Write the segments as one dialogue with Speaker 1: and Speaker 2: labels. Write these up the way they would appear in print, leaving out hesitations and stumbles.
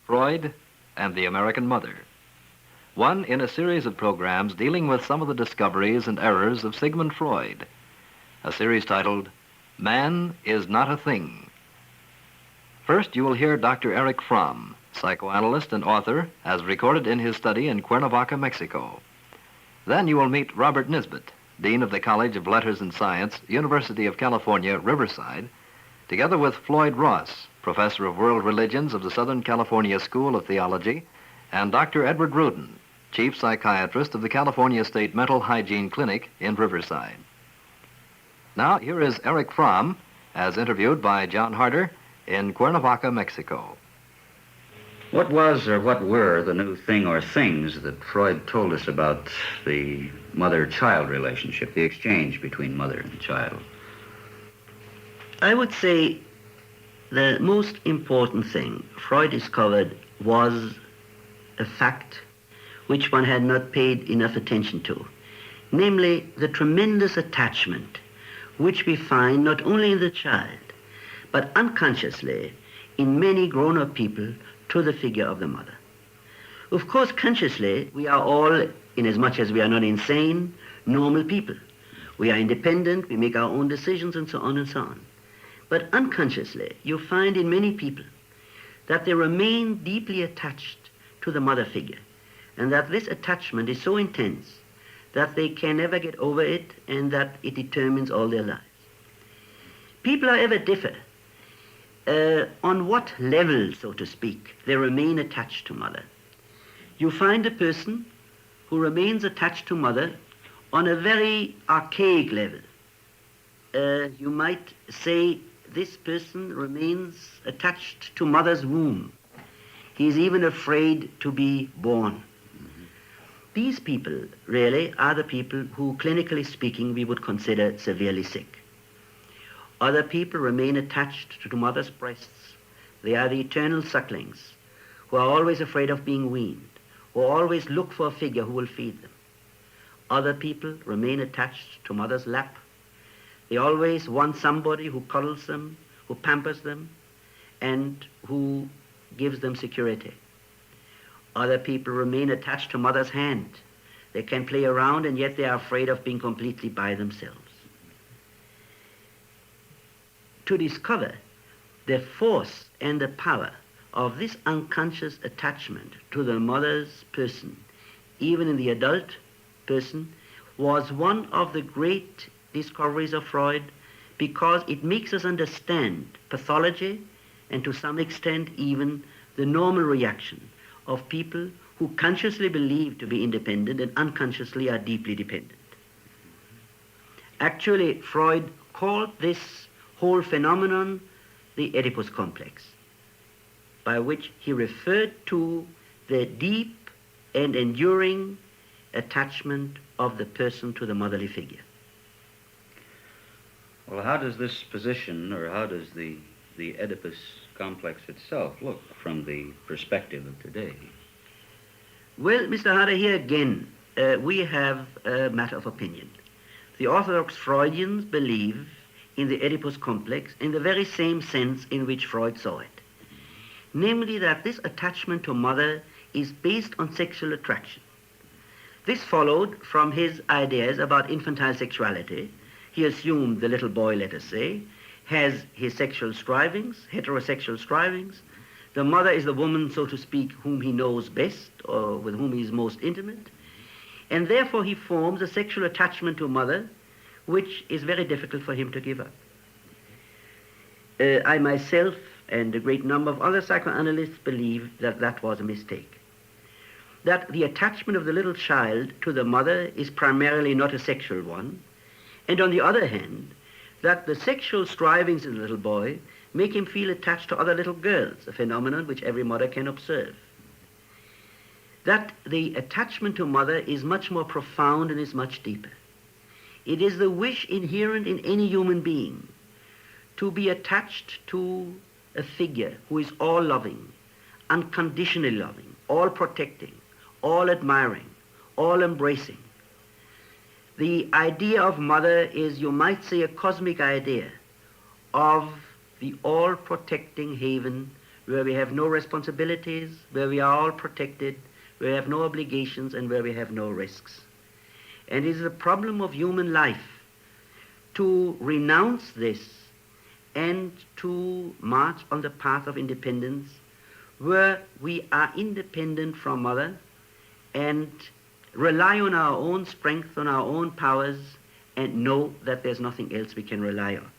Speaker 1: Freud and the American Mother. One in a series of programs dealing with some of the discoveries and errors of Sigmund Freud. A series titled, Man is Not a Thing. First, you will hear Dr. Erich Fromm, psychoanalyst and author, as recorded in his study in Cuernavaca, Mexico. Then you will meet Robert Nisbet, Dean of the College of Letters and Science, University of California, Riverside, together with Floyd Ross, Professor of World Religions of the Southern California School of Theology, and Dr. Edward Rudin, Chief Psychiatrist of the California State Mental Hygiene Clinic in Riverside. Now, here is Erich Fromm, as interviewed by John Harder in Cuernavaca, Mexico.
Speaker 2: What was or what were the new thing or things that Freud told us about the mother-child relationship, the exchange between mother and child?
Speaker 3: I would say the most important thing Freud discovered was a fact which one had not paid enough attention to, namely the tremendous attachment which we find not only in the child, but unconsciously in many grown-up people to the figure of the mother. Of course, consciously, we are all, inasmuch as we are not insane, normal people. We are independent, we make our own decisions, and so on and so on. But unconsciously, you find in many people that they remain deeply attached to the mother figure, and that this attachment is so intense that they can never get over it, and that it determines all their lives. People, however, differ on what level, so to speak, they remain attached to mother. You find a person who remains attached to mother on a very archaic level. You might say this person remains attached to mother's womb. He is even afraid to be born. These people really are the people who, clinically speaking, we would consider severely sick. Other people remain attached to mother's breasts. They are the eternal sucklings who are always afraid of being weaned, who always look for a figure who will feed them. Other people remain attached to mother's lap. They always want somebody who cuddles them, who pampers them, and who gives them security. Other people remain attached to mother's hand. They can play around, and yet they are afraid of being completely by themselves. To discover the force and the power of this unconscious attachment to the mother's person, even in the adult person, was one of the great discoveries of Freud, because it makes us understand pathology and to some extent even the normal reaction of people who consciously believe to be independent and unconsciously are deeply dependent. Actually, Freud called this whole phenomenon the Oedipus complex, by which he referred to the deep and enduring attachment of the person to the motherly figure.
Speaker 2: Well, how does this position, or how does the Oedipus complex itself look from the perspective of today?
Speaker 3: Well, Mr. Harder, here again, we have a matter of opinion. The Orthodox Freudians believe in the Oedipus complex in the very same sense in which Freud saw it. Namely, that this attachment to mother is based on sexual attraction. This followed from his ideas about infantile sexuality. He assumed the little boy, let us say, has his sexual strivings, heterosexual strivings. The mother is the woman, so to speak, whom he knows best, or with whom he is most intimate. And therefore he forms a sexual attachment to mother, which is very difficult for him to give up. I myself and a great number of other psychoanalysts believe that that was a mistake. That the attachment of the little child to the mother is primarily not a sexual one, and on the other hand, that the sexual strivings of the little boy make him feel attached to other little girls, a phenomenon which every mother can observe. That the attachment to mother is much more profound and is much deeper. It is the wish inherent in any human being to be attached to a figure who is all loving, unconditionally loving, all protecting, all admiring, all embracing. The idea of mother is, you might say, a cosmic idea of the all-protecting haven where we have no responsibilities, where we are all protected, where we have no obligations, and where we have no risks. And it is a problem of human life to renounce this and to march on the path of independence, where we are independent from mother and rely on our own strength, on our own powers, and know that there's nothing else we can rely on.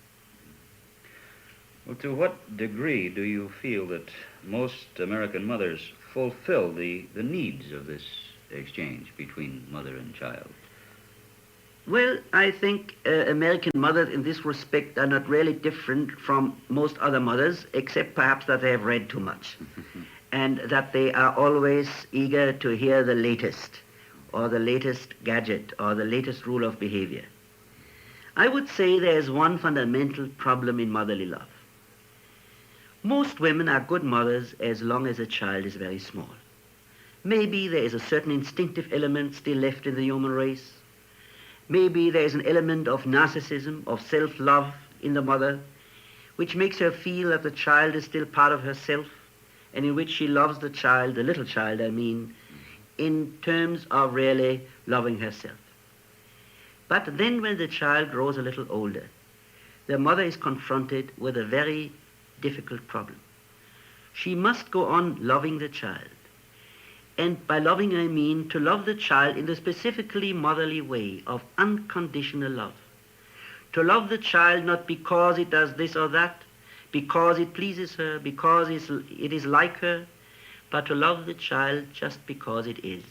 Speaker 2: Well, to what degree do you feel that most American mothers fulfill the needs of this exchange between mother and child?
Speaker 3: Well, I think American mothers in this respect are not really different from most other mothers, except perhaps that they have read too much and that they are always eager to hear the latest or the latest gadget or the latest rule of behavior. I would say there is one fundamental problem in motherly love. Most women are good mothers as long as a child is very small. Maybe there is a certain instinctive element still left in the human race. Maybe there is an element of narcissism, of self-love in the mother, which makes her feel that the child is still part of herself, and in which she loves the child, the little child I mean, in terms of really loving herself. But then when the child grows a little older, the mother is confronted with a very difficult problem. She must go on loving the child. And by loving I mean to love the child in the specifically motherly way of unconditional love. To love the child not because it does this or that, because it pleases her, because it is like her, but to love the child just because it is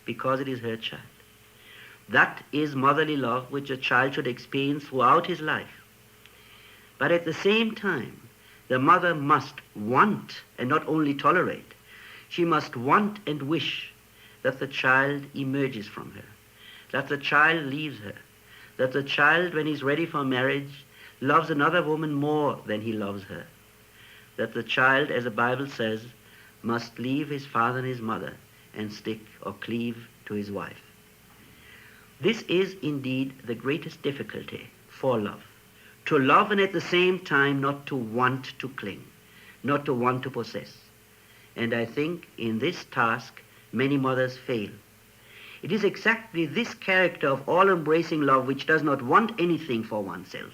Speaker 3: her child. That is motherly love which a child should experience throughout his life. But at the same time, the mother must want and not only tolerate. She must want and wish that the child emerges from her, that the child leaves her, that the child, when he's ready for marriage, loves another woman more than he loves her, that the child, as the Bible says, must leave his father and his mother and stick or cleave to his wife. This is indeed the greatest difficulty for love. To love and at the same time not to want to cling, not to want to possess. And I think in this task many mothers fail. It is exactly this character of all-embracing love which does not want anything for oneself,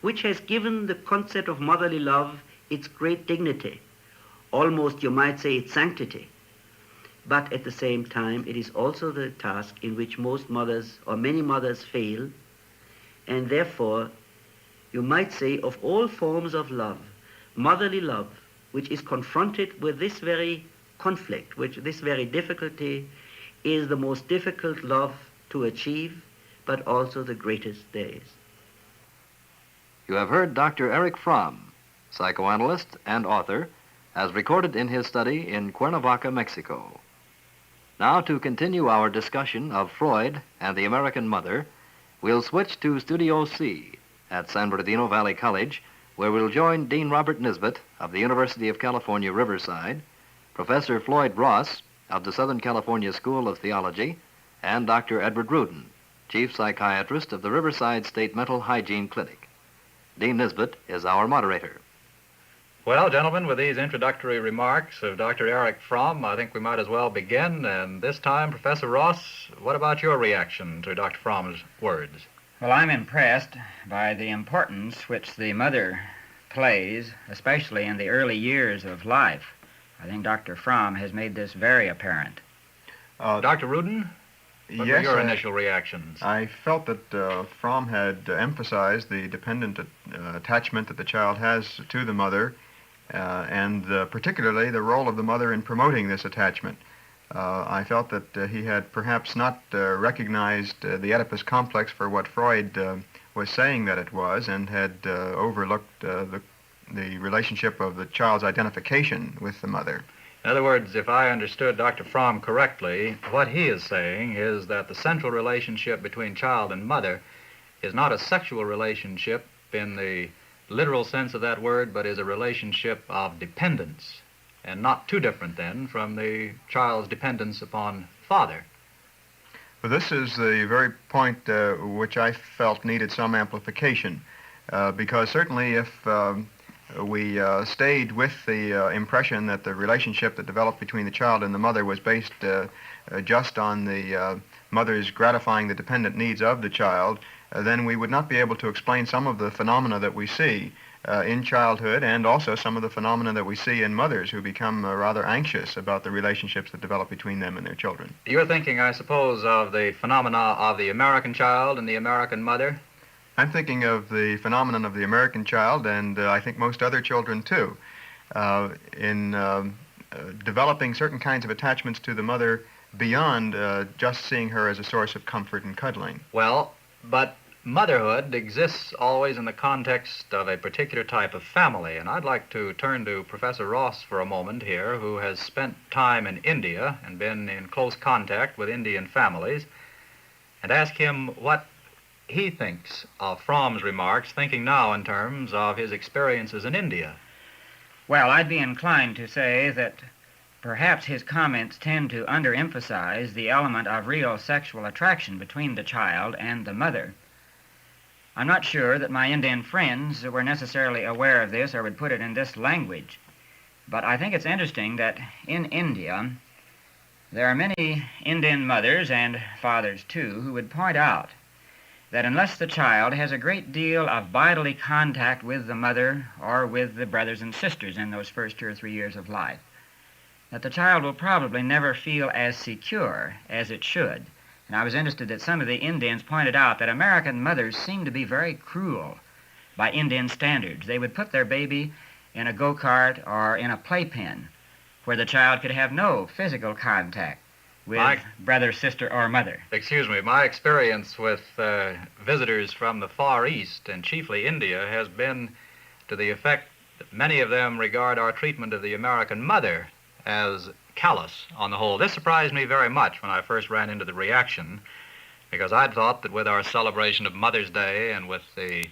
Speaker 3: which has given the concept of motherly love its great dignity, almost you might say its sanctity. But at the same time it is also the task in which most mothers or many mothers fail, and therefore you might say of all forms of love, motherly love, which is confronted with this very conflict, this very difficulty, is the most difficult love to achieve, but also the greatest there is.
Speaker 1: You have heard Dr. Erich Fromm, psychoanalyst and author, as recorded in his study in Cuernavaca, Mexico. Now, to continue our discussion of Freud and the American mother, we'll switch to Studio C at San Bernardino Valley College, where we'll join Dean Robert Nisbet of the University of California, Riverside, Professor Floyd Ross of the Southern California School of Theology, and Dr. Edward Rudin, Chief Psychiatrist of the Riverside State Mental Hygiene Clinic. Dean Nisbet is our moderator.
Speaker 4: Well, gentlemen, with these introductory remarks of Dr. Erich Fromm, I think we might as well begin. And this time, Professor Ross, what about your reaction to Dr. Fromm's words?
Speaker 5: Well, I'm impressed by the importance which the mother plays, especially in the early years of life. I think Dr. Fromm has made this very apparent.
Speaker 4: Dr. Rudin, what were your initial reactions?
Speaker 6: I felt that Fromm had emphasized the dependent attachment that the child has to the mother, and particularly the role of the mother in promoting this attachment. I felt that he had perhaps not recognized the Oedipus complex for what Freud was saying that it was, and had overlooked the relationship of the child's identification with the mother.
Speaker 4: In other words, if I understood Dr. Fromm correctly, what he is saying is that the central relationship between child and mother is not a sexual relationship in the literal sense of that word, but is a relationship of dependence, and not too different then from the child's dependence upon father.
Speaker 6: Well, this is the very point which I felt needed some amplification, because certainly if we stayed with the impression that the relationship that developed between the child and the mother was based just on the mother's gratifying the dependent needs of the child, then we would not be able to explain some of the phenomena that we see in childhood, and also some of the phenomena that we see in mothers who become rather anxious about the relationships that develop between them and their children.
Speaker 4: You're thinking, I suppose, of the phenomena of the American child and the American mother?
Speaker 6: I'm thinking of the phenomenon of the American child, and I think most other children too, in developing certain kinds of attachments to the mother beyond just seeing her as a source of comfort and cuddling.
Speaker 4: Well, but motherhood exists always in the context of a particular type of family, and I'd like to turn to Professor Ross for a moment here, who has spent time in India and been in close contact with Indian families, and ask him what he thinks of Fromm's remarks, thinking now in terms of his experiences in India.
Speaker 5: Well, I'd be inclined to say that perhaps his comments tend to underemphasize the element of real sexual attraction between the child and the mother. I'm not sure that my Indian friends were necessarily aware of this or would put it in this language, but I think it's interesting that in India there are many Indian mothers and fathers too who would point out that unless the child has a great deal of bodily contact with the mother or with the brothers and sisters in those first 2 or 3 years of life, that the child will probably never feel as secure as it should. And I was interested that some of the Indians pointed out that American mothers seem to be very cruel by Indian standards. They would put their baby in a go-kart or in a playpen where the child could have no physical contact with brother, sister, or mother.
Speaker 4: Excuse me, my experience with visitors from the Far East, and chiefly India, has been to the effect that many of them regard our treatment of the American mother as callous on the whole. This surprised me very much when I first ran into the reaction, because I'd thought that with our celebration of Mother's Day and with the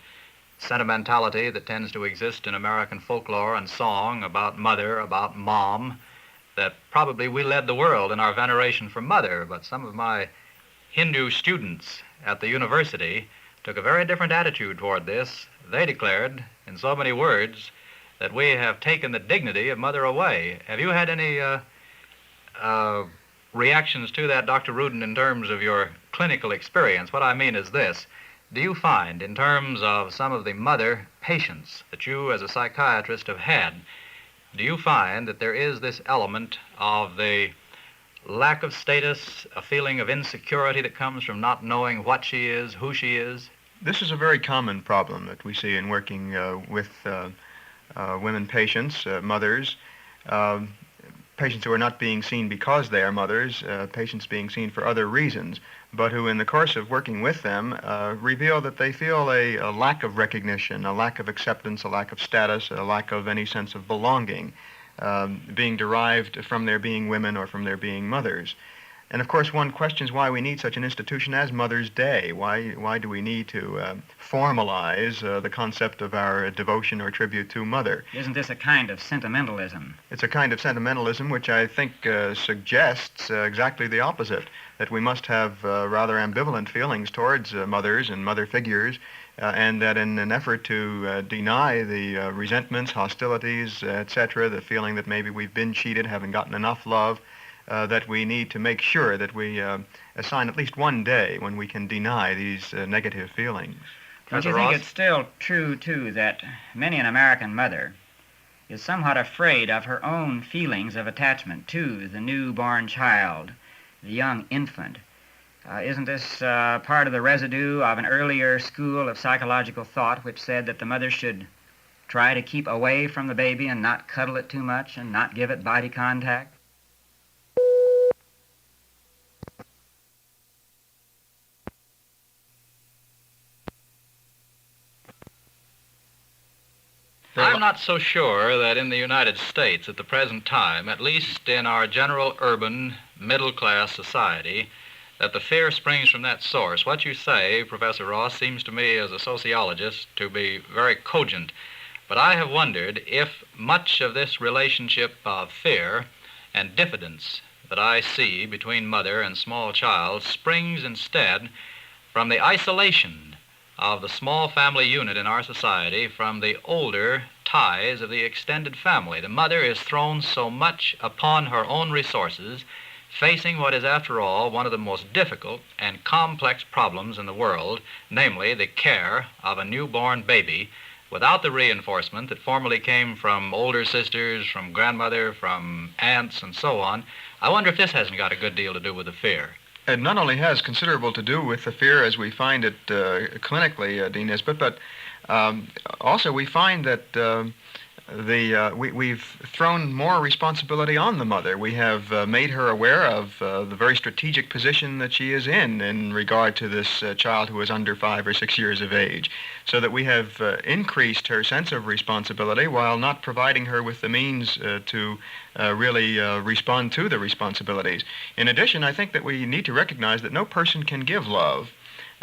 Speaker 4: sentimentality that tends to exist in American folklore and song about mother, about mom, that probably we led the world in our veneration for mother. But some of my Hindu students at the university took a very different attitude toward this. They declared, in so many words, that we have taken the dignity of mother away. Have you had any reactions to that, Dr. Rudin, in terms of your clinical experience? What I mean is this. Do you find, in terms of some of the mother patients that you as a psychiatrist have had, do you find that there is this element of the lack of status, a feeling of insecurity that comes from not knowing what she is, who she is?
Speaker 6: This is a very common problem that we see in working with women patients, mothers, patients who are not being seen because they are mothers, patients being seen for other reasons, but who in the course of working with them reveal that they feel a lack of recognition, a lack of acceptance, a lack of status, a lack of any sense of belonging being derived from their being women or from their being mothers. And of course, one questions why we need such an institution as Mother's Day. Why do we need to formalize the concept of our devotion or tribute to Mother?
Speaker 5: Isn't this a kind of sentimentalism?
Speaker 6: It's a kind of sentimentalism which I think suggests exactly the opposite, that we must have rather ambivalent feelings towards mothers and mother figures, and that in an effort to deny the resentments, hostilities, etc., the feeling that maybe we've been cheated, haven't gotten enough love, that we need to make sure that we assign at least one day when we can deny these negative feelings.
Speaker 5: Don't you think it's still true, too, that many an American mother is somewhat afraid of her own feelings of attachment to the newborn child, the young infant? Isn't this part of the residue of an earlier school of psychological thought which said that the mother should try to keep away from the baby and not cuddle it too much and not give it body contact?
Speaker 4: I'm not so sure that in the United States at the present time, at least in our general urban middle-class society, that the fear springs from that source. What you say, Professor Ross, seems to me as a sociologist to be very cogent. But I have wondered if much of this relationship of fear and diffidence that I see between mother and small child springs instead from the isolation of the small family unit in our society from the older ties of the extended family. The mother is thrown so much upon her own resources, facing what is, after all, one of the most difficult and complex problems in the world, namely the care of a newborn baby, without the reinforcement that formerly came from older sisters, from grandmother, from aunts, and so on. I wonder if this hasn't got a good deal to do with the fear.
Speaker 6: It not only has considerable to do with the fear as we find it clinically, Dean Nisbet, but also we find that we've thrown more responsibility on the mother. We have made her aware of the very strategic position that she is in regard to this child who is under 5 or 6 years of age, so that we have increased her sense of responsibility while not providing her with the means to really respond to the responsibilities. In addition, I think that we need to recognize that no person can give love.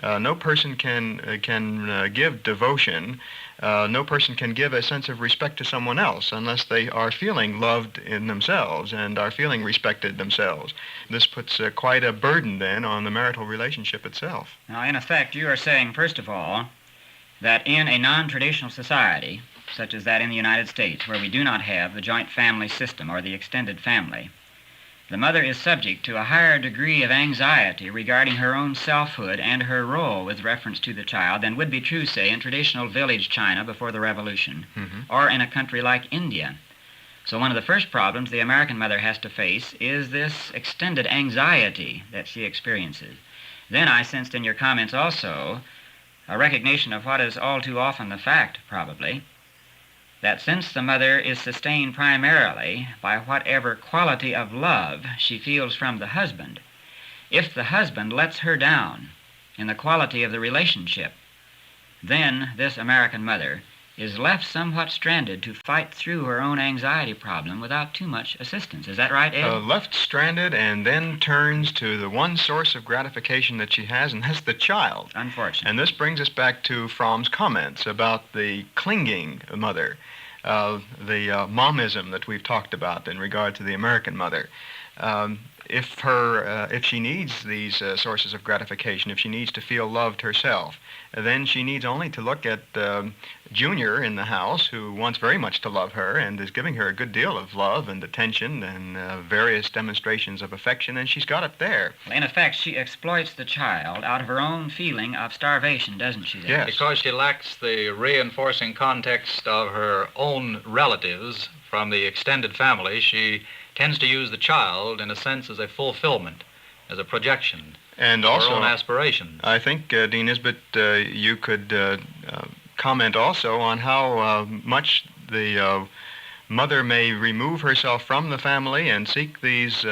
Speaker 6: No person can give devotion. No person can give a sense of respect to someone else unless they are feeling loved in themselves and are feeling respected themselves. This puts quite a burden then on the marital relationship itself.
Speaker 5: Now, in effect, you are saying, first of all, that in a non-traditional society, such as that in the United States, where we do not have the joint family system or the extended family, the mother is subject to a higher degree of anxiety regarding her own selfhood and her role with reference to the child than would be true, say, in traditional village China before the Revolution, or in a country like India. So one of the first problems the American mother has to face is this extended anxiety that she experiences. Then I sensed in your comments also a recognition of what is all too often the fact, probably, that since the mother is sustained primarily by whatever quality of love she feels from the husband, if the husband lets her down in the quality of the relationship, then this American mother is left somewhat stranded to fight through her own anxiety problem without too much assistance. Is that right, Ed?
Speaker 6: Left stranded and then turns to the one source of gratification that she has, and that's the child.
Speaker 5: Unfortunately.
Speaker 6: And this brings us back to Fromm's comments about the clinging mother, the momism that we've talked about in regard to the American mother. If she needs these sources of gratification, if she needs to feel loved herself, then she needs only to look at Junior in the house, who wants very much to love her and is giving her a good deal of love and attention and various demonstrations of affection, and she's got it there.
Speaker 5: In effect, she exploits the child out of her own feeling of starvation, doesn't she? Then?
Speaker 6: Yes.
Speaker 4: Because she lacks the reinforcing context of her own relatives from the extended family, she tends to use the child, in a sense, as a fulfillment, as a projection,
Speaker 6: and
Speaker 4: for
Speaker 6: also
Speaker 4: her own aspiration.
Speaker 6: I think, Dean Nisbet, you could comment also on how much the mother may remove herself from the family and seek these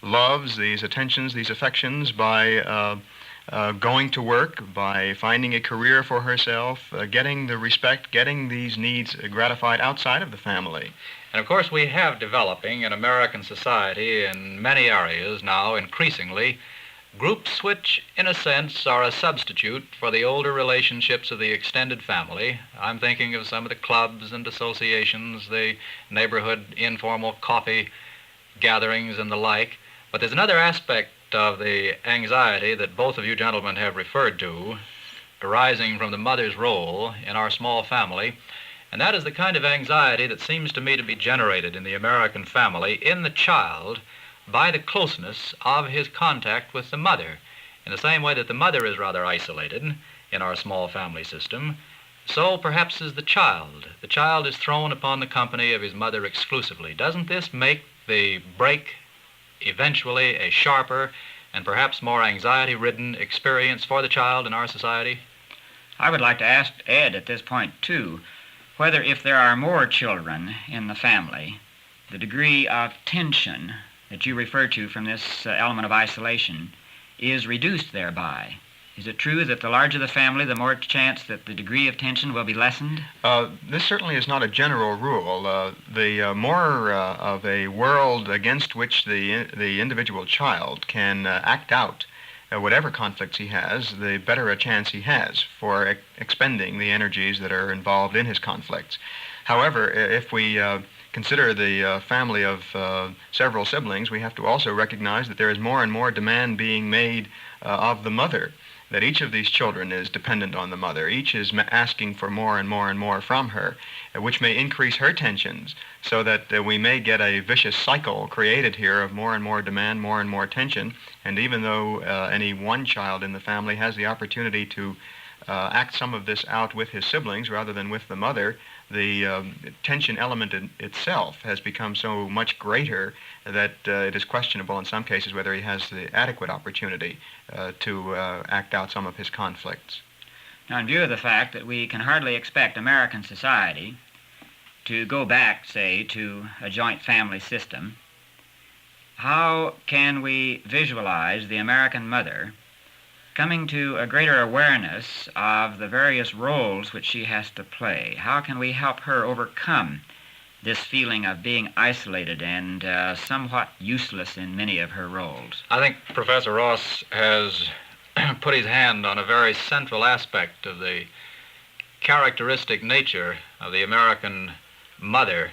Speaker 6: loves, these attentions, these affections by going to work, by finding a career for herself, getting the respect, getting these needs gratified outside of the family.
Speaker 4: And of course, we have developing in American society in many areas now increasingly groups which, in a sense, are a substitute for the older relationships of the extended family. I'm thinking of some of the clubs and associations, the neighborhood informal coffee gatherings and the like. But there's another aspect of the anxiety that both of you gentlemen have referred to, arising from the mother's role in our small family, and that is the kind of anxiety that seems to me to be generated in the American family in the child by the closeness of his contact with the mother. In the same way that the mother is rather isolated in our small family system, so perhaps is the child. The child is thrown upon the company of his mother exclusively. Doesn't this make the break eventually a sharper and perhaps more anxiety-ridden experience for the child in our society?
Speaker 5: I would like to ask Ed at this point, too, whether if there are more children in the family, the degree of tension that you refer to from this element of isolation is reduced thereby. Is it true that the larger the family, the more chance that the degree of tension will be lessened?
Speaker 6: This certainly is not a general rule. The more of a world against which the individual child can act out whatever conflicts he has, the better a chance he has for expending the energies that are involved in his conflicts. However, if we consider the family of several siblings, we have to also recognize that there is more and more demand being made of the mother. that each of these children is dependent on the mother. Each is asking for more and more and more from her, which may increase her tensions, so that we may get a vicious cycle created here of more and more demand, more and more tension. And even though any one child in the family has the opportunity to act some of this out with his siblings rather than with the mother, the tension element in itself has become so much greater that it is questionable in some cases whether he has the adequate opportunity to act out some of his conflicts.
Speaker 5: Now, in view of the fact that we can hardly expect American society to go back, say, to a joint family system, how can we visualize the American mother coming to a greater awareness of the various roles which she has to play? How can we help her overcome this feeling of being isolated and somewhat useless in many of her roles?
Speaker 4: I think Professor Ross has put his hand on a very central aspect of the characteristic nature of the American mother.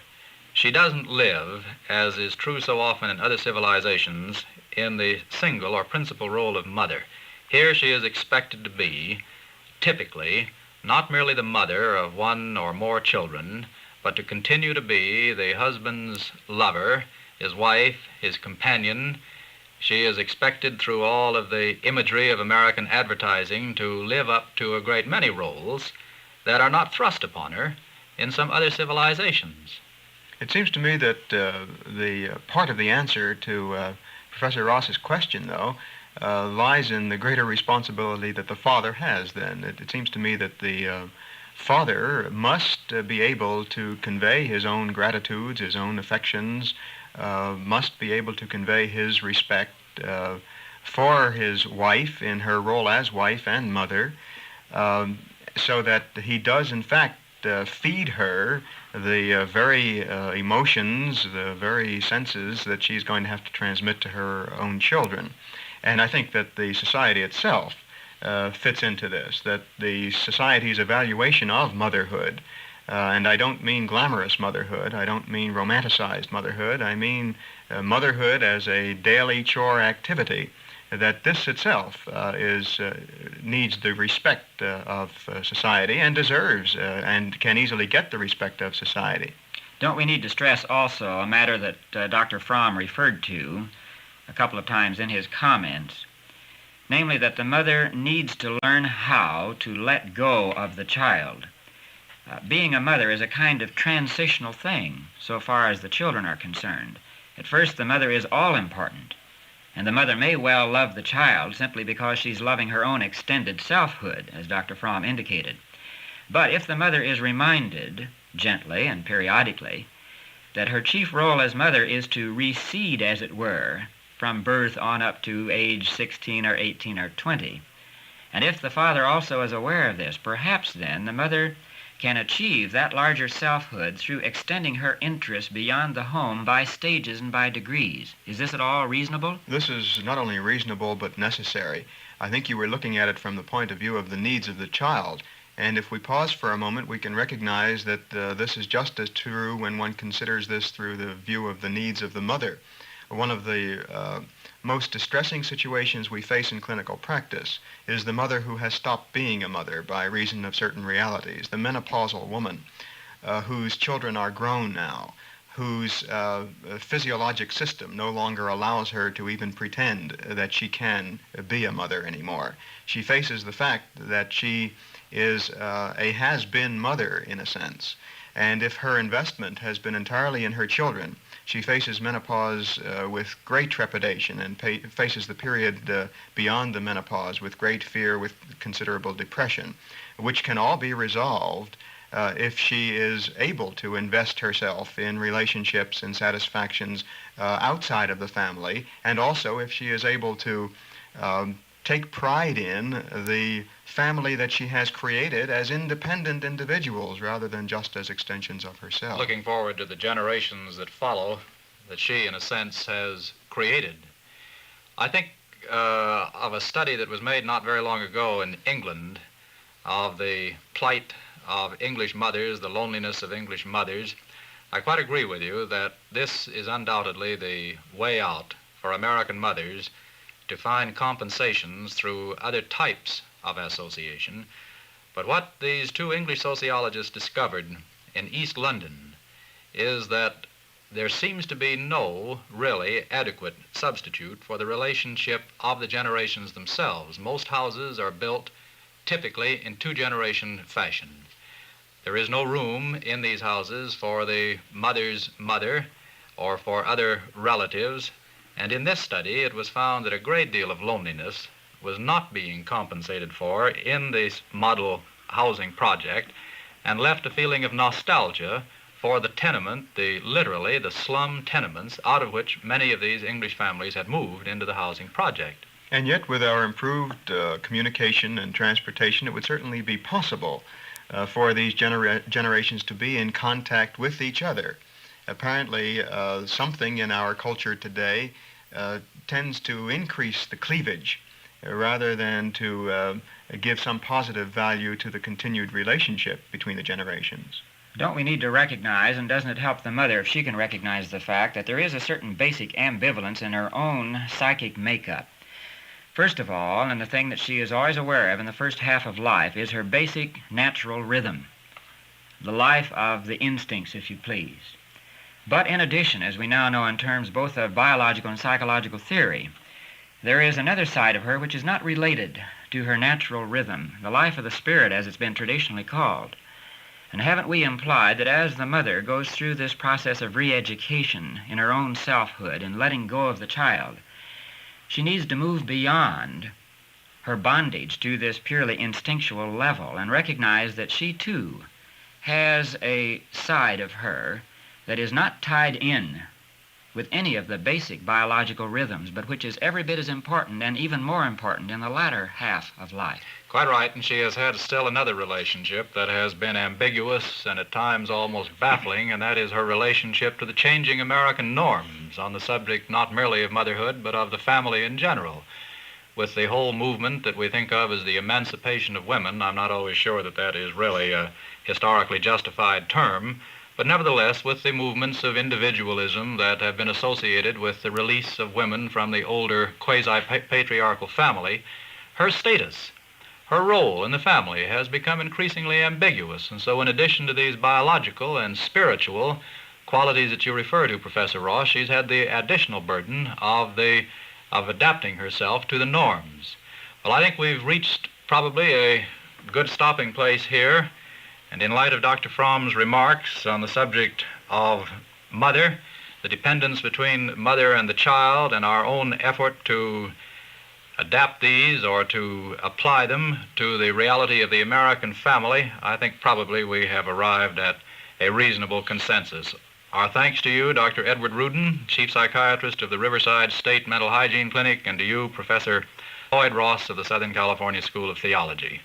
Speaker 4: She doesn't live, as is true so often in other civilizations, in the single or principal role of mother. Here she is expected to be, typically, not merely the mother of one or more children, but to continue to be the husband's lover, his wife, his companion. She is expected through all of the imagery of American advertising to live up to a great many roles that are not thrust upon her in some other civilizations.
Speaker 6: It seems to me that the part of the answer to Professor Ross's question, though, lies in the greater responsibility that the father has then. It seems to me that the father must be able to convey his own gratitudes, his own affections, must be able to convey his respect for his wife in her role as wife and mother, so that he does in fact feed her the very emotions, the very senses that she's going to have to transmit to her own children. And I think that the society itself fits into this, that the society's evaluation of motherhood, and I don't mean glamorous motherhood, I don't mean romanticized motherhood, I mean motherhood as a daily chore activity, that this itself needs the respect of society and deserves and can easily get the respect of society.
Speaker 5: Don't we need to stress also a matter that Dr. Fromm referred to a couple of times in his comments, namely that the mother needs to learn how to let go of the child. Being a mother is a kind of transitional thing so far as the children are concerned. At first, the mother is all-important, and the mother may well love the child simply because she's loving her own extended selfhood, as Dr. Fromm indicated. But if the mother is reminded, gently and periodically, that her chief role as mother is to reseed, as it were, from birth on up to age 16 or 18 or 20. And if the father also is aware of this, perhaps then the mother can achieve that larger selfhood through extending her interest beyond the home by stages and by degrees. Is this at all reasonable?
Speaker 6: This is not only reasonable but necessary. I think you were looking at it from the point of view of the needs of the child. And if we pause for a moment, we can recognize that this is just as true when one considers this through the view of the needs of the mother. One of the most distressing situations we face in clinical practice is the mother who has stopped being a mother by reason of certain realities, the menopausal woman whose children are grown now, whose physiologic system no longer allows her to even pretend that she can be a mother anymore. She faces the fact that she is a has-been mother in a sense, and if her investment has been entirely in her children, she faces menopause with great trepidation and faces the period beyond the menopause with great fear, with considerable depression, which can all be resolved if she is able to invest herself in relationships and satisfactions outside of the family, and also if she is able to take pride in the family that she has created as independent individuals rather than just as extensions of herself.
Speaker 4: Looking forward to the generations that follow, that she, in a sense, has created. I think of a study that was made not very long ago in England of the plight of English mothers, the loneliness of English mothers. I quite agree with you that this is undoubtedly the way out for American mothers to find compensations through other types of association. But what these two English sociologists discovered in East London is that there seems to be no really adequate substitute for the relationship of the generations themselves. Most houses are built typically in two-generation fashion. There is no room in these houses for the mother's mother or for other relatives, and in this study it was found that a great deal of loneliness was not being compensated for in this model housing project and left a feeling of nostalgia for the tenement, literally the slum tenements out of which many of these English families had moved into the housing project.
Speaker 6: And yet, with our improved communication and transportation, it would certainly be possible for these generations to be in contact with each other. Apparently, something in our culture today tends to increase the cleavage rather than to give some positive value to the continued relationship between the generations.
Speaker 5: Don't we need to recognize, and doesn't it help the mother if she can recognize the fact that there is a certain basic ambivalence in her own psychic makeup? First of all, and the thing that she is always aware of in the first half of life, is her basic natural rhythm, the life of the instincts, if you please. But in addition, as we now know in terms both of biological and psychological theory, there is another side of her which is not related to her natural rhythm, the life of the spirit as it's been traditionally called. And haven't we implied that as the mother goes through this process of re-education in her own selfhood and letting go of the child, she needs to move beyond her bondage to this purely instinctual level and recognize that she too has a side of her that is not tied in with any of the basic biological rhythms, but which is every bit as important and even more important in the latter half of life.
Speaker 4: Quite right, and she has had still another relationship that has been ambiguous and at times almost baffling, and that is her relationship to the changing American norms on the subject not merely of motherhood, but of the family in general. With the whole movement that we think of as the emancipation of women, I'm not always sure that that is really a historically justified term, but nevertheless, with the movements of individualism that have been associated with the release of women from the older quasi-patriarchal family, her status, her role in the family has become increasingly ambiguous. And so in addition to these biological and spiritual qualities that you refer to, Professor Ross, she's had the additional burden of adapting herself to the norms. Well, I think we've reached probably a good stopping place here. And in light of Dr. Fromm's remarks on the subject of mother, the dependence between mother and the child, and our own effort to adapt these or to apply them to the reality of the American family, I think probably we have arrived at a reasonable consensus. Our thanks to you, Dr. Edward Rudin, Chief Psychiatrist of the Riverside State Mental Hygiene Clinic, and to you, Professor Lloyd Ross of the Southern California School of Theology.